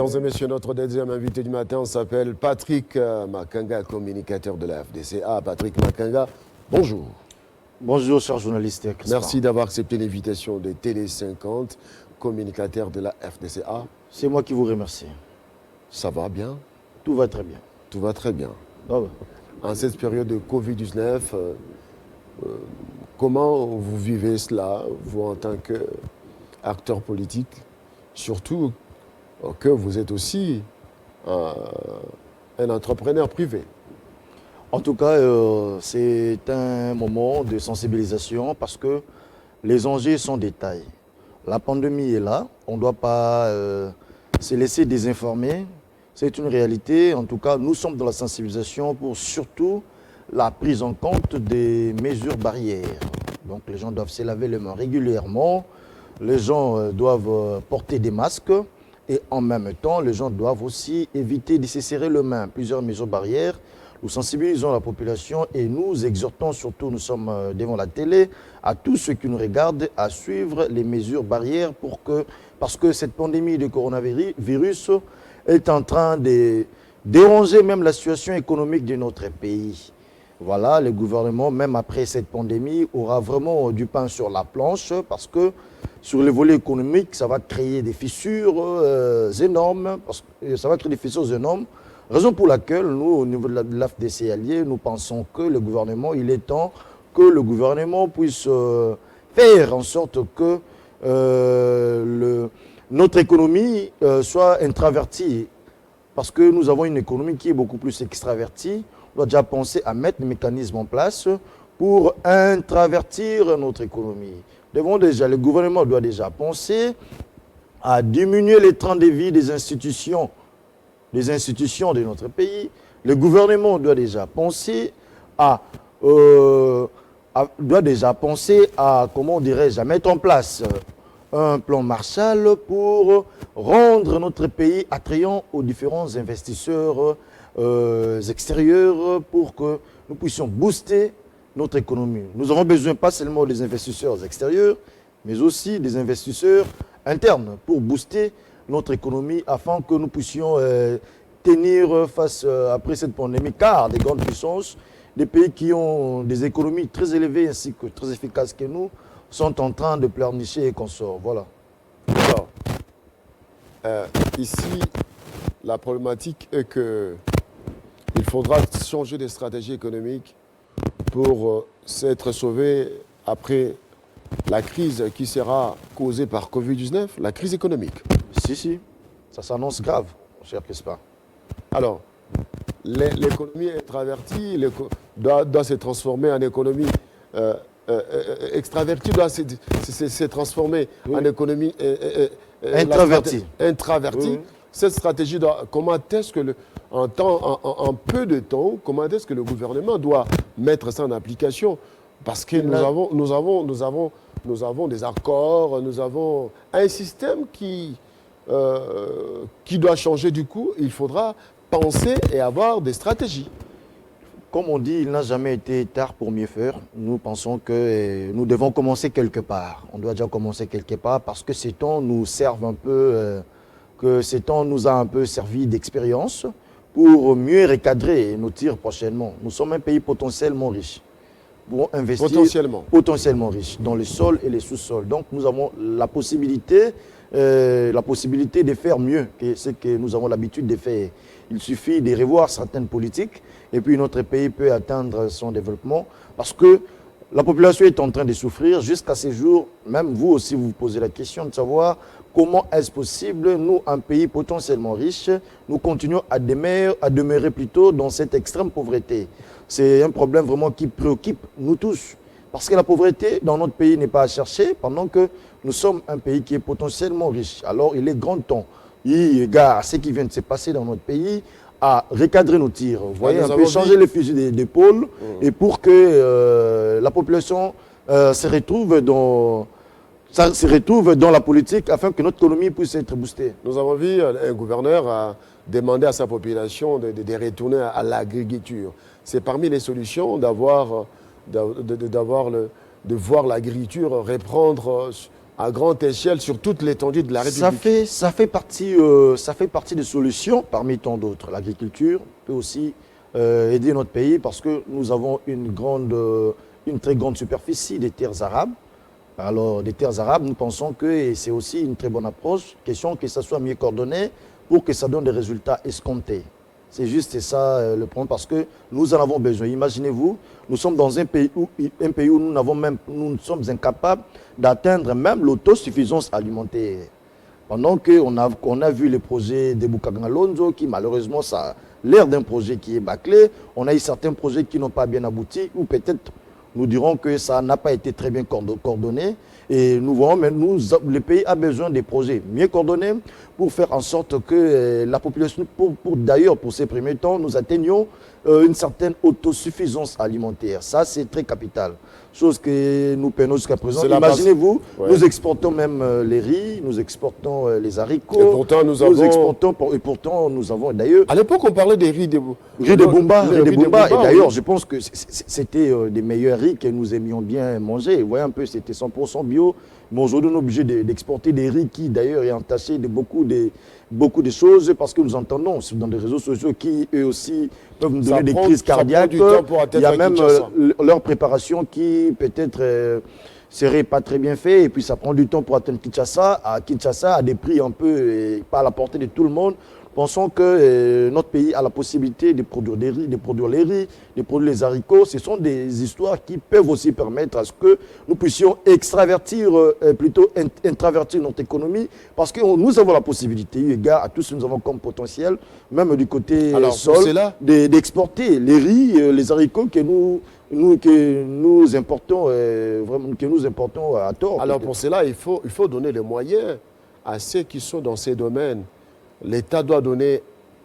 Mesdames et messieurs, notre deuxième invité du matin s'appelle Patrick Makanga, communicateur de la FDCA. Patrick Makanga, bonjour. Bonjour, cher journaliste. Merci d'avoir accepté l'invitation de Télé 50, communicateur de la FDCA. C'est moi qui vous remercie. Ça va bien? Tout va très bien. Tout va très bien. Ah ouais. En cette période de Covid-19, comment vous vivez cela, vous en tant qu'acteur politique, surtout que vous êtes aussi un entrepreneur privé? En tout cas, c'est un moment de sensibilisation parce que les enjeux sont des tailles. La pandémie est là, on ne doit pas se laisser désinformer. C'est une réalité. En tout cas, nous sommes dans la sensibilisation pour surtout la prise en compte des mesures barrières. Donc les gens doivent se laver les mains régulièrement, les gens doivent porter des masques et en même temps, les gens doivent aussi éviter de se serrer les mains. Plusieurs mesures barrières. Nous sensibilisons la population et nous exhortons surtout, nous sommes devant la télé, à tous ceux qui nous regardent à suivre les mesures barrières parce que cette pandémie de coronavirus est en train de déranger même la situation économique de notre pays. Voilà, le gouvernement, même après cette pandémie, aura vraiment du pain sur la planche parce que sur le volet économique, ça va créer des fissures énormes. Raison pour laquelle nous, au niveau de l'AFDC, nous pensons que le gouvernement, il est temps que le gouvernement puisse faire en sorte que notre économie soit introvertie. Parce que nous avons une économie qui est beaucoup plus extravertie. On doit déjà penser à mettre des mécanismes en place pour introvertir notre économie. Le gouvernement doit déjà penser à diminuer les temps de vie des institutions de notre pays. Le gouvernement doit déjà penser à mettre en place un plan Marshall pour rendre notre pays attrayant aux différents investisseurs extérieurs pour que nous puissions booster notre économie. Nous avons besoin pas seulement des investisseurs extérieurs, mais aussi des investisseurs internes pour booster notre économie afin que nous puissions tenir face après cette pandémie, car des grandes puissances, des pays qui ont des économies très élevées ainsi que très efficaces que nous, sont en train de pleurnicher et consorts. Voilà. Alors, ici, la problématique est qu'il faudra changer de stratégie économique pour s'être sauvé après la crise qui sera causée par Covid-19, la crise économique. Si, ça s'annonce grave, mon cher Crespa. Alors, l'économie introvertie doit se transformer en économie extravertie, doit se transformer en économie introvertie. Introvertie. Cette stratégie, comment est-ce que, en peu de temps, comment est-ce que le gouvernement doit mettre ça en application? Parce que nous avons des accords, nous avons un système qui doit changer du coup. Il faudra penser et avoir des stratégies. Comme on dit, il n'a jamais été tard pour mieux faire. Nous pensons que nous devons commencer quelque part. On doit déjà commencer quelque part parce que ces temps nous servent un peu, nous a un peu servi d'expérience pour mieux recadrer nos tirs prochainement. Nous sommes un pays potentiellement riche. Pour investir potentiellement riche dans le sol et les sous-sols. Donc nous avons la possibilité de faire mieux que ce que nous avons l'habitude de faire. Il suffit de revoir certaines politiques et puis notre pays peut atteindre son développement parce que la population est en train de souffrir jusqu'à ces jours. Même vous aussi, vous vous posez la question de savoir comment est-ce possible, nous, un pays potentiellement riche, nous continuons à demeurer plutôt dans cette extrême pauvreté. C'est un problème vraiment qui préoccupe nous tous. Parce que la pauvreté dans notre pays n'est pas à chercher pendant que nous sommes un pays qui est potentiellement riche. Alors il est grand temps, égard à ce qui vient de se passer dans notre pays, à recadrer nos tirs. Vous voyez, un peu changer les fusils d'épaule et pour que la population se retrouve dans la politique afin que notre économie puisse être boostée. Nous avons vu un gouverneur demander à sa population de retourner à l'agriculture. C'est parmi les solutions de voir l'agriculture reprendre à grande échelle sur toute l'étendue de la République. Ça fait partie des solutions parmi tant d'autres. L'agriculture peut aussi aider notre pays parce que nous avons une très grande superficie des terres arables. Alors, des terres arabes, nous pensons que c'est aussi une très bonne approche, question que ça soit mieux coordonné pour que ça donne des résultats escomptés. C'est juste ça le problème parce que nous en avons besoin. Imaginez-vous, nous sommes dans un pays où nous sommes incapables d'atteindre même l'autosuffisance alimentaire. Pendant qu'on a vu les projets de Bukagalonzo qui malheureusement ça a l'air d'un projet qui est bâclé, on a eu certains projets qui n'ont pas bien abouti ou peut-être nous dirons que ça n'a pas été très bien coordonné. Et nous voyons, mais le pays a besoin des projets mieux coordonnés pour faire en sorte que la population, d'ailleurs, pour ces premiers temps, nous atteignions une certaine autosuffisance alimentaire. Ça, c'est très capital. Chose que nous peinons jusqu'à présent. Imaginez-vous, nous exportons même les riz, nous exportons les haricots. Et pourtant, nous avons d'ailleurs... À l'époque, on parlait des riz de Bumba. Et d'ailleurs, je pense que c'était des meilleurs riz que nous aimions bien manger. Vous voyez un peu, c'était 100% bio. Mais aujourd'hui, on est obligé d'exporter des riz qui, d'ailleurs, est entaché de beaucoup de choses parce que nous entendons dans des réseaux sociaux qui, eux aussi, peuvent nous donner des crises cardiaques. Il y a même leur préparation qui, peut-être, serait pas très bien fait. Et puis, ça prend du temps pour atteindre Kinshasa. À Kinshasa, à des prix un peu pas à la portée de tout le monde. Pensons que notre pays a la possibilité de produire des riz, de produire les riz, de produire les haricots. Ce sont des histoires qui peuvent aussi permettre à ce que nous puissions intravertir notre économie parce que nous avons la possibilité, eu égard à tout ce que nous avons comme potentiel, même du côté sol, d'exporter les riz, les haricots que nous importons à tort. Alors pour cela, il faut donner les moyens à ceux qui sont dans ces domaines. L'État doit donner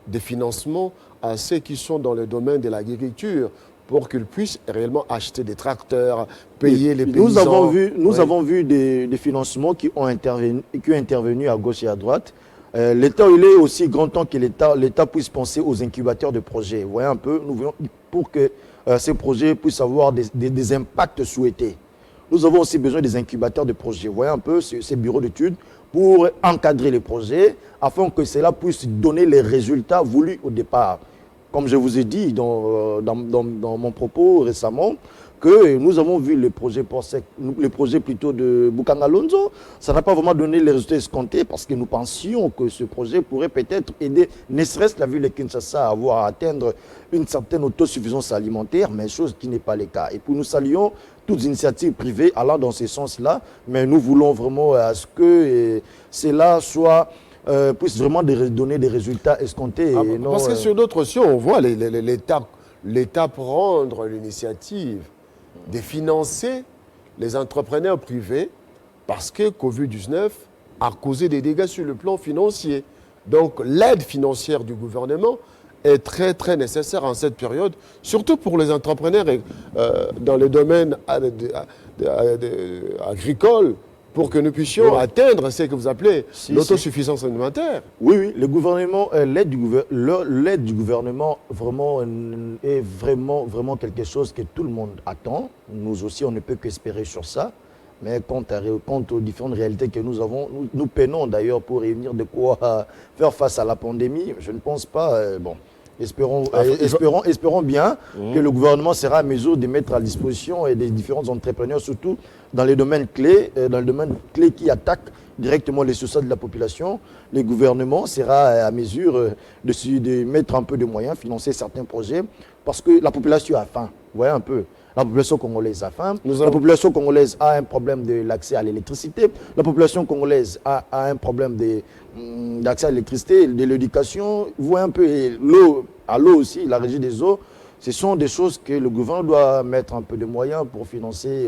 des financements à ceux qui sont dans le domaine de l'agriculture pour qu'ils puissent réellement acheter des tracteurs, payer les paysans. Nous avons vu des financements qui ont intervenu à gauche et à droite. L'État, il est aussi grand temps que l'État puisse penser aux incubateurs de projets. Vous voyez un peu, nous voulons pour que ces projets puissent avoir des impacts souhaités. Nous avons aussi besoin des incubateurs de projets. Vous voyez un peu ces bureaux d'études pour encadrer les projets afin que cela puisse donner les résultats voulus au départ. Comme je vous ai dit dans mon propos récemment, que nous avons vu le projet plutôt de Bukagalonzo, ça n'a pas vraiment donné les résultats escomptés parce que nous pensions que ce projet pourrait peut-être aider, ne serait-ce la ville de Kinshasa à atteindre une certaine autosuffisance alimentaire, mais chose qui n'est pas le cas. Et puis nous saluons toutes les initiatives privées allant dans ce sens-là, mais nous voulons vraiment à ce que cela puisse vraiment donner des résultats escomptés. Parce que sur d'autres choses, on voit l'État prendre l'initiative de financer les entrepreneurs privés parce que Covid-19 a causé des dégâts sur le plan financier. Donc l'aide financière du gouvernement est très très nécessaire en cette période, surtout pour les entrepreneurs dans le domaine agricole, pour que nous puissions atteindre ce que vous appelez l'autosuffisance alimentaire. Oui, le gouvernement, l'aide du gouvernement est vraiment quelque chose que tout le monde attend. Nous aussi, on ne peut qu'espérer sur ça. Mais quant aux différentes réalités que nous avons, nous peinons d'ailleurs pour réunir de quoi faire face à la pandémie. Je ne pense pas. Espérons bien que le gouvernement sera à mesure de mettre à disposition des différents entrepreneurs, surtout dans les domaines clés, qui attaquent directement les sociétés de la population. Le gouvernement sera à mesure de mettre un peu de moyens, financer certains projets, parce que la population a faim. Vous voyez un peu. La population congolaise a faim. La population congolaise a un problème de l'accès à l'électricité. La population congolaise a un problème d'accès à l'électricité, de l'éducation. Vous voyez un peu l'eau aussi, la régie des eaux. Ce sont des choses que le gouvernement doit mettre un peu de moyens pour financer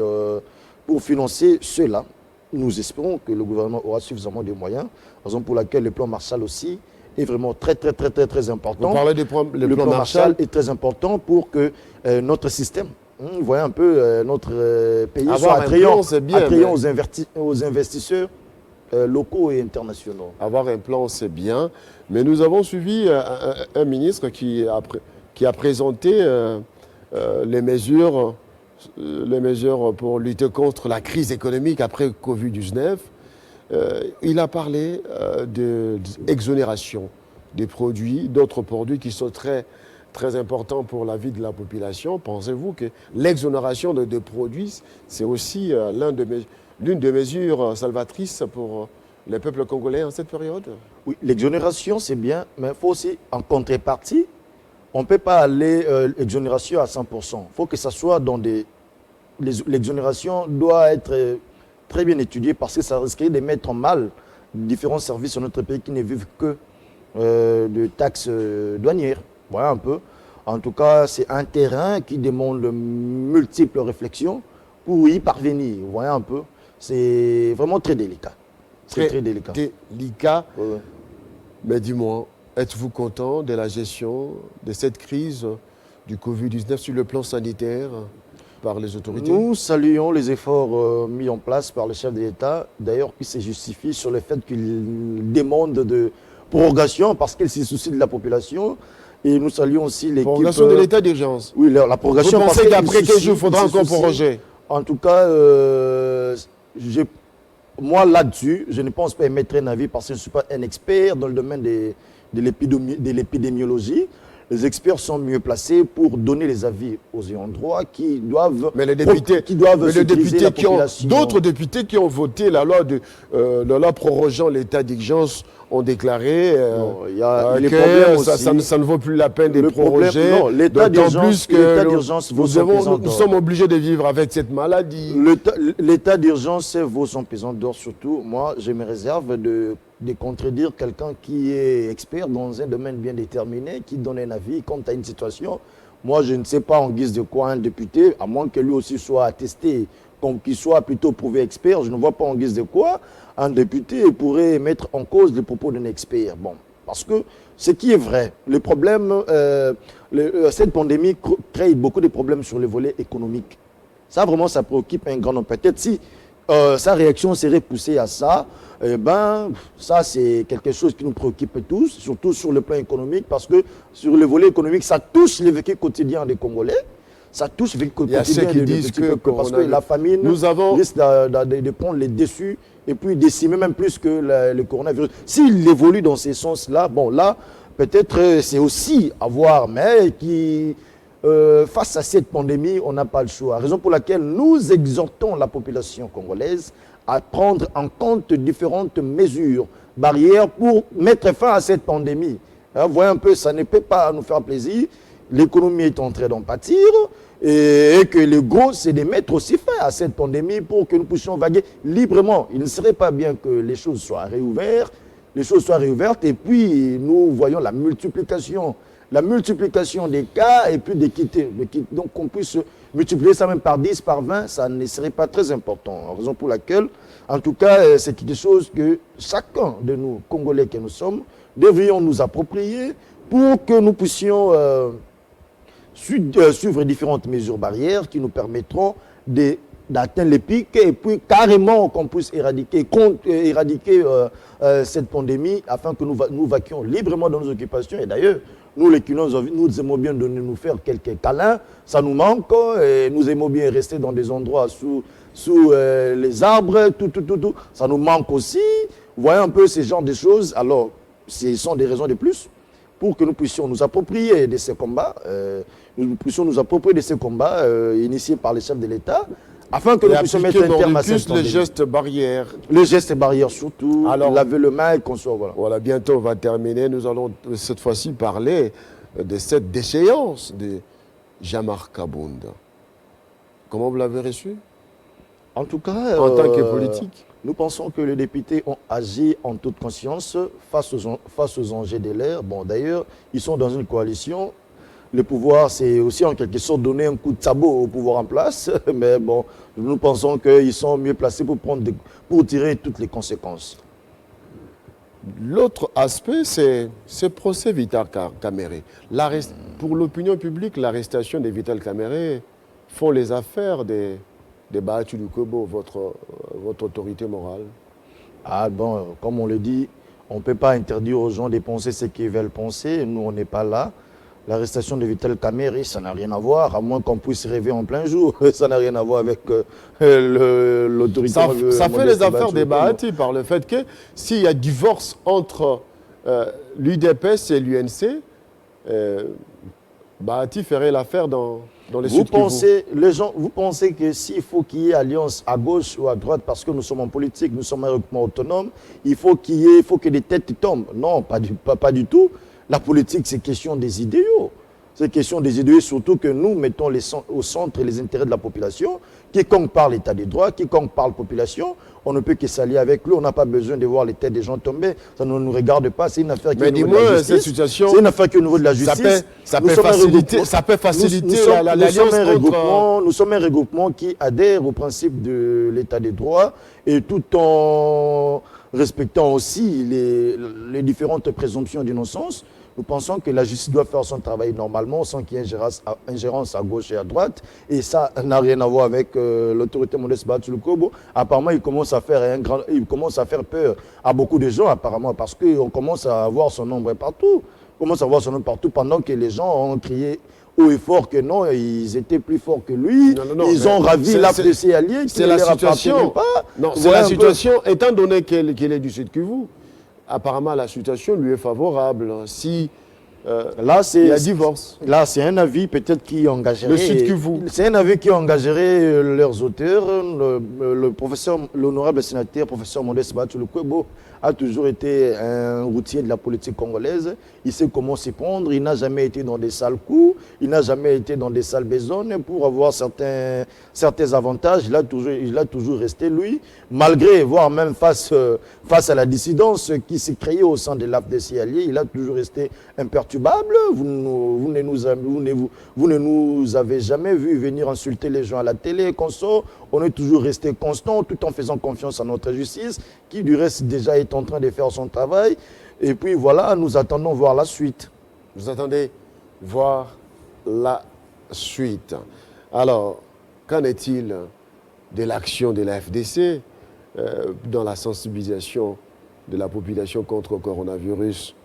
cela. Nous espérons que le gouvernement aura suffisamment de moyens, raison pour laquelle le plan Marshall aussi est vraiment très important. Vous parlez du plan Marshall est très important pour que notre système, vous voyez un peu, notre pays soit attrayant aux investisseurs locaux et internationaux. Avoir un plan, c'est bien, mais nous avons suivi un ministre qui a présenté les mesures pour lutter contre la crise économique après Covid-19. il a parlé d'exonération des produits, d'autres produits qui sont très, très importants pour la vie de la population. Pensez-vous que l'exonération de produits, c'est aussi l'une des mesures salvatrices pour les peuples congolais en cette période? Oui, l'exonération, c'est bien, mais il faut aussi, en contrepartie, on ne peut pas aller exonération à 100%. Il faut que ça soit dans des... L'exonération doit être très bien étudiée parce que ça risquerait de mettre en mal différents services dans notre pays qui ne vivent que de taxes douanières. Voilà un peu. En tout cas, c'est un terrain qui demande de multiples réflexions pour y parvenir. Vous voyez un peu. C'est vraiment très délicat. C'est très délicat. Délicat. Ouais. Mais dis-moi, êtes-vous content de la gestion de cette crise du Covid-19 sur le plan sanitaire par les autorités? Nous saluons les efforts mis en place par le chef de l'État, d'ailleurs qui se justifie sur le fait qu'il demande de prorogation parce qu'il se soucie de la population. Et nous saluons aussi l'équipe... Prorogation de l'état d'urgence. Oui, la prorogation... Vous pensez qu'après 15 jours, il faudra encore proroger? En tout cas, moi là-dessus, je ne pense pas émettre un avis parce que je ne suis pas un expert dans le domaine de l'épidémiologie. Les experts sont mieux placés pour donner les avis aux ayants droit qui doivent... Mais les députés, d'autres députés qui ont voté la loi prorogeant l'état d'urgence ont déclaré que ça ne vaut plus la peine de proroger. L'état d'urgence vaut son pesant d'or. Nous sommes obligés de vivre avec cette maladie. L'état d'urgence vaut son pesant d'or surtout. Moi, je me réserve de contredire quelqu'un qui est expert dans un domaine bien déterminé, qui donne un avis quant à une situation. Moi, je ne sais pas en guise de quoi un député, à moins que lui aussi soit attesté, qu'il soit plutôt prouvé expert, je ne vois pas en guise de quoi un député pourrait mettre en cause les propos d'un expert. Bon, parce que ce qui est vrai, le problème, cette pandémie crée beaucoup de problèmes sur le volet économique. Ça, vraiment, ça préoccupe un grand nombre. Peut-être si sa réaction serait poussée à ça, ça, c'est quelque chose qui nous préoccupe tous, surtout sur le plan économique, parce que sur le volet économique, ça touche le vécu quotidien des Congolais. Ça touche le vécu quotidien des petits peuples, parce que la famine risque de prendre les dessus et puis décimer même plus que le coronavirus. S'il évolue dans ces sens-là, bon, là, peut-être c'est aussi à voir, mais face à cette pandémie, on n'a pas le choix. Raison pour laquelle nous exhortons la population congolaise à prendre en compte différentes mesures, barrières pour mettre fin à cette pandémie. Vous voyez un peu, ça ne peut pas nous faire plaisir. L'économie est en train d'en pâtir et que le gros, c'est de mettre aussi fin à cette pandémie pour que nous puissions vaguer librement. Il ne serait pas bien que les choses soient réouvertes, et puis nous voyons la multiplication des cas et puis des quittés. Donc qu'on puisse multiplier ça même par 10, par 20, ça ne serait pas très important. Raison pour laquelle, en tout cas, c'est quelque chose que chacun de nous, Congolais que nous sommes, devrions nous approprier pour que nous puissions suivre différentes mesures barrières qui nous permettront d'atteindre les pics et puis carrément qu'on puisse éradiquer cette pandémie afin que nous vaquions librement dans nos occupations. Et d'ailleurs, nous les Kinons, nous aimons bien nous faire quelques câlins, ça nous manque, et nous aimons bien rester dans des endroits sous les arbres, tout. Ça nous manque aussi. Vous voyez un peu ce genre de choses. Alors, ce sont des raisons de plus pour que nous puissions nous approprier de ces combats, initiés par les chefs de l'État, afin que nous puissions mettre un terme à cette pandémie. Les gestes barrières. Les gestes barrières surtout, laver le main et qu'on soit... Voilà, bientôt on va terminer. Nous allons cette fois-ci parler de cette déchéance de Jean-Marc Kabunda. Comment vous l'avez reçu? En tout cas... En tant que politique. Nous pensons que les députés ont agi en toute conscience face aux enjeux de l'ère. Bon, d'ailleurs, ils sont dans une coalition. Le pouvoir, c'est aussi en quelque sorte donner un coup de sabot au pouvoir en place. Mais bon, nous pensons qu'ils sont mieux placés pour tirer toutes les conséquences. L'autre aspect, c'est ce procès Vital Kamerhe. Pour l'opinion publique, l'arrestation de Vital Kamerhe font les affaires des Bahati Lukwebo, votre autorité morale. Ah bon, comme on le dit, on ne peut pas interdire aux gens de penser ce qu'ils veulent penser. Nous, on n'est pas là. L'arrestation de Vital Kamerhe, ça n'a rien à voir, à moins qu'on puisse rêver en plein jour. Ça n'a rien à voir avec l'autorité. Ça fait les affaires des Bahati par le fait que s'il y a divorce entre l'UDPS et l'UNC, Bahati ferait l'affaire dans les Sud Kivu. Vous pensez que s'il faut qu'il y ait alliance à gauche ou à droite, parce que nous sommes en politique, nous sommes un regroupement autonome, il faut que des têtes tombent. Non, pas du tout. La politique, c'est question des idéaux. C'est question des idéaux, surtout que nous mettons au centre les intérêts de la population. Quiconque parle état des droits, quiconque parle population, on ne peut que s'allier avec lui. On n'a pas besoin de voir les têtes des gens tomber. Ça ne nous regarde pas. C'est une affaire qui est au niveau de la justice. C'est une affaire qui est au niveau de la justice. Ça peut faciliter l'alliance. Nous sommes un regroupement qui adhère au principe de l'état des droits et tout en respectant aussi les différentes présomptions d'innocence. Nous pensons que la justice doit faire son travail normalement sans qu'il y ait ingérence à gauche et à droite. Et ça n'a rien à voir avec l'autorité Modeste Bahatou Lukobo. Apparemment, il commence à faire peur à beaucoup de gens, apparemment, parce qu'on commence à voir son nombre partout. On commence à voir son nombre partout pendant que les gens ont crié haut et fort que non, ils étaient plus forts que lui. Ils ont ravi l'AFDC allié qui ne leur appartenait pas. Non, c'est la situation, étant donné qu'il est du Sud Kivu. Apparemment, la situation lui est favorable. Si là, il y a divorce. Là, c'est un avis peut-être qui engagerait. Le Sud Kivu. C'est un avis qui engagerait leurs auteurs. L'honorable sénateur, professeur Modeste Bahatou Lukobo, a toujours été un routier de la politique congolaise. Il sait comment s'y prendre. Il n'a jamais été dans des sales coups. Il n'a jamais été dans des sales besognes pour avoir certains avantages. Il a toujours resté, lui, malgré, voire même face à la dissidence qui s'est créée au sein de l'AFDC allié. Il a toujours resté imperturbable. Vous ne nous avez jamais vu venir insulter les gens à la télé, consort. On est toujours resté constant tout en faisant confiance à notre justice, qui du reste déjà est en train de faire son travail. Et puis voilà, nous attendons voir la suite. Vous attendez voir la suite. Alors, qu'en est-il de l'action de la FDC dans la sensibilisation de la population contre le coronavirus?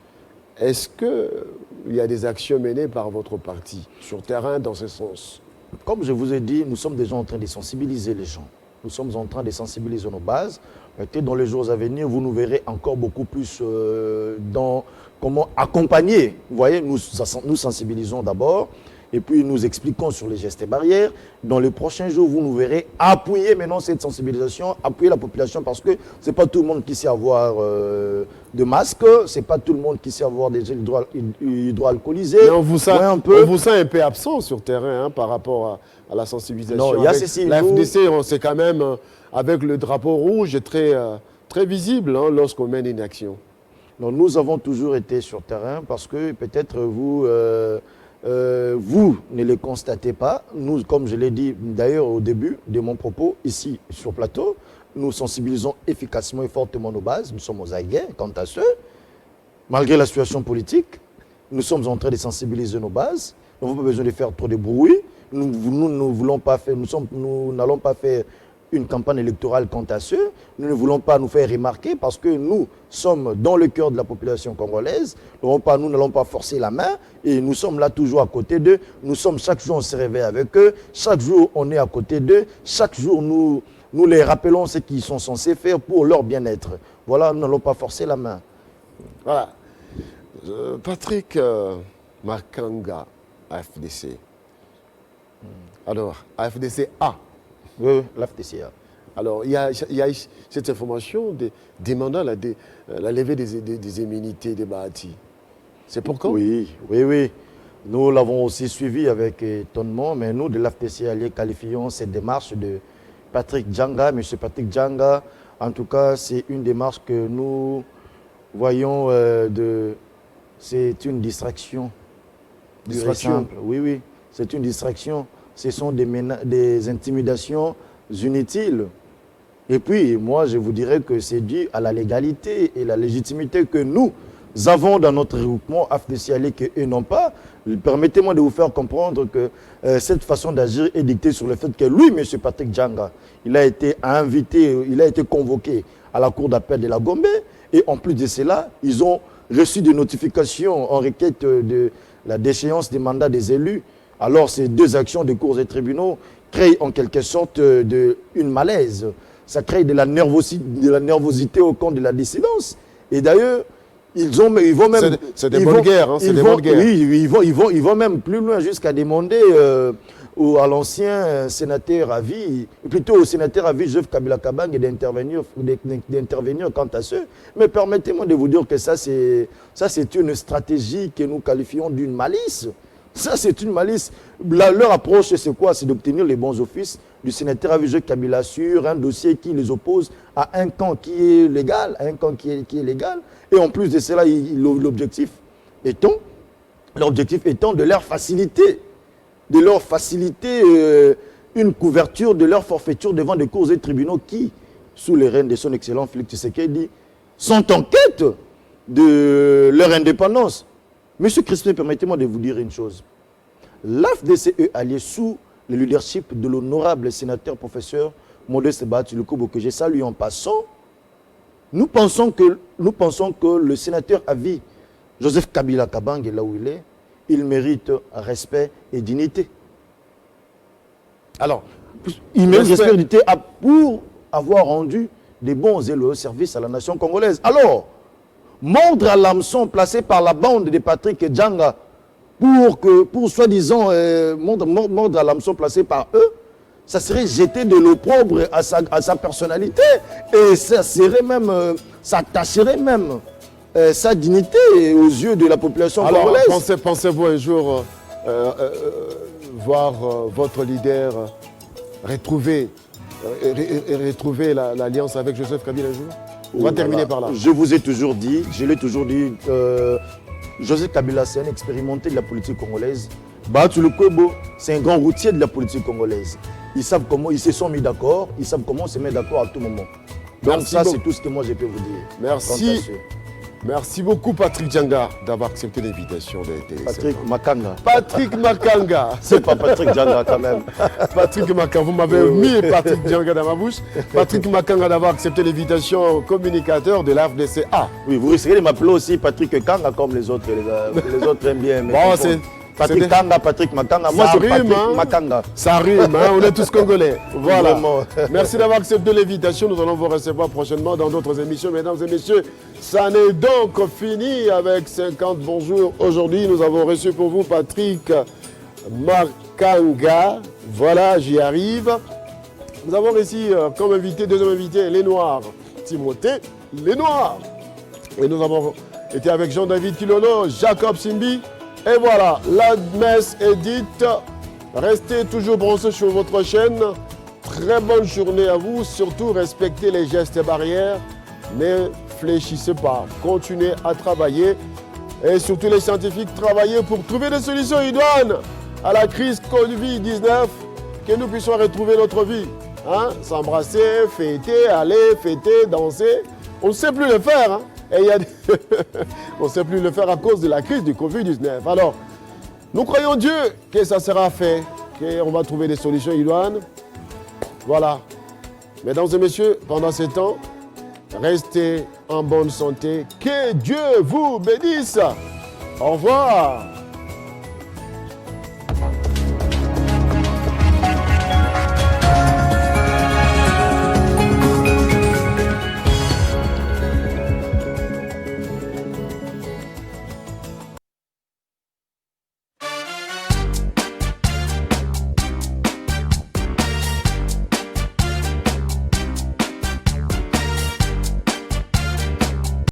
Est-ce qu'il y a des actions menées par votre parti sur terrain dans ce sens? Comme je vous ai dit, nous sommes déjà en train de sensibiliser les gens. Nous sommes en train de sensibiliser nos bases. Peut-être dans les jours à venir, vous nous verrez encore beaucoup plus dans comment accompagner. Vous voyez, nous sensibilisons d'abord et puis nous expliquons sur les gestes et barrières. Dans les prochains jours, vous nous verrez appuyer maintenant cette sensibilisation, appuyer la population parce que ce n'est pas tout le monde qui sait avoir de masques, ce n'est pas tout le monde qui sait avoir des gels hydroalcoolisés. Mais on vous sent un peu absent sur terrain par rapport à la sensibilisation. Non, il y a ceci. La FDC, c'est quand même avec le drapeau rouge très visible lorsqu'on mène une action. Non, nous avons toujours été sur terrain parce que peut-être vous ne les constatez pas. Nous, comme je l'ai dit d'ailleurs au début de mon propos, ici sur plateau, nous sensibilisons efficacement et fortement nos bases. Nous sommes aux aguets quant à ce. Malgré la situation politique, nous sommes en train de sensibiliser nos bases. Nous n'avons pas besoin de faire trop de bruit. Nous n'allons pas faire une campagne électorale quant à ce. Nous ne voulons pas nous faire remarquer parce que nous sommes dans le cœur de la population congolaise. Nous n'allons pas forcer la main et nous sommes là toujours à côté d'eux. Nous sommes chaque jour, on se réveille avec eux. Chaque jour, on est à côté d'eux. Chaque jour, nous les rappelons ce qu'ils sont censés faire pour leur bien-être. Voilà, nous n'allons pas forcer la main. Voilà. Patrick Makanga, AFDC. Alors, AFDC A. Oui, l'AFDC A. Alors, il y a cette information demandant la levée des immunités des Bahati. C'est pourquoi? Oui. Nous l'avons aussi suivi avec étonnement, mais nous, de l'AFDC allié, qualifions cette démarche de Patrick Djanga. M. Patrick Djanga, en tout cas, c'est une démarche que nous voyons c'est une distraction. Distraction. Oui, c'est une distraction. Ce sont des intimidations inutiles. Et puis, moi, je vous dirais que c'est dû à la légalité et la légitimité que nous avons dans notre regroupement AFDC allié qu'eux n'ont pas. Permettez-moi de vous faire comprendre que cette façon d'agir est dictée sur le fait que lui, M. Patrick Djanga, il a été convoqué à la cour d'appel de la Gombe. Et en plus de cela, ils ont reçu des notifications en requête de la déchéance des mandats des élus, alors ces deux actions de cours et tribunaux créent en quelque sorte une malaise. Ça crée de la nervosité au compte de la dissidence. Et d'ailleurs, ils vont même... C'est des bonnes guerres, hein, c'est des bonnes guerres. Oui, ils vont même plus loin jusqu'à demander à l'ancien sénateur à vie, plutôt au sénateur à vie Joseph Kabila Kabange d'intervenir quant à ce. Mais permettez-moi de vous dire que ça c'est une stratégie que nous qualifions d'une malice. Ça, c'est une malice. Leur approche, c'est quoi? C'est d'obtenir les bons offices du sénateur à vie Joseph Kabila sur un dossier qui les oppose à un camp qui est légal, à un camp qui est légal. Et en plus de cela, l'objectif étant de leur faciliter une couverture de leur forfaiture devant des cours et tribunaux qui, sous les règnes de son excellent Félix Tshisekedi, sont en quête de leur indépendance. Monsieur Crispin, permettez-moi de vous dire une chose. L'AFDCE allié sous le leadership de l'honorable sénateur professeur Modeste Bahatulukubo, que je salue en passant, nous pensons que le sénateur à vie, Joseph Kabila Kabange, là où il mérite respect et dignité. Alors, il mérite respect et dignité pour avoir rendu des bons et loyaux services à la nation congolaise. Alors, mordre à l'hameçon placé par la bande de Patrick Djanga pour soi-disant mordre à l'hameçon placé par eux, ça serait jeter de l'opprobre à sa personnalité et ça serait même, ça tacherait même sa dignité aux yeux de la population congolaise. Pensez-vous un jour voir votre leader retrouver l'alliance avec Joseph Kabila un jour? On va terminer par là. Je l'ai toujours dit, Joseph Kabila, c'est un expérimenté de la politique congolaise. Bahatulukubo, c'est un grand routier de la politique congolaise. Ils savent comment, ils se sont mis d'accord, ils savent comment se mettre d'accord à tout moment. Donc ça, c'est tout ce que moi je peux vous dire. Merci. Merci beaucoup Patrick Djanga d'avoir accepté l'invitation de télé. Patrick Makanga. Patrick Makanga. C'est pas Patrick Djanga quand même. Patrick Makanga, vous m'avez mis Patrick Djanga dans ma bouche. Patrick Makanga d'avoir accepté l'invitation communicateur de l'AFDCA. Oui, vous risquez de m'appeler aussi Patrick Kanga comme les autres. Les autres aiment bien. Bon, c'est... Patrick Kanga, Patrick Makanga. Moi, c'est Patrick Makanga. Ça rime, hein, on est tous congolais. Voilà. Merci d'avoir accepté l'invitation. Nous allons vous recevoir prochainement dans d'autres émissions. Mesdames et messieurs, ça n'est donc fini avec 50 bonjours. Aujourd'hui, nous avons reçu pour vous Patrick Makanga. Voilà, j'y arrive. Nous avons ici comme invité, deuxième invité, les Noirs. Timothée, les Noirs. Et nous avons été avec Jean-David Kilolo, Jacob Simbi. Et voilà, la messe est dite. Restez toujours branchés sur votre chaîne. Très bonne journée à vous. Surtout, respectez les gestes et barrières. Ne fléchissez pas. Continuez à travailler. Et surtout, les scientifiques, travaillez pour trouver des solutions idoines à la crise Covid-19. Que nous puissions retrouver notre vie. Hein? S'embrasser, fêter, aller, fêter, danser. On ne sait plus le faire. Hein? Et on ne sait plus le faire à cause de la crise du Covid-19. Alors, nous croyons Dieu que ça sera fait, qu'on va trouver des solutions idoines. Voilà. Mesdames et messieurs, pendant ce temps, restez en bonne santé. Que Dieu vous bénisse. Au revoir.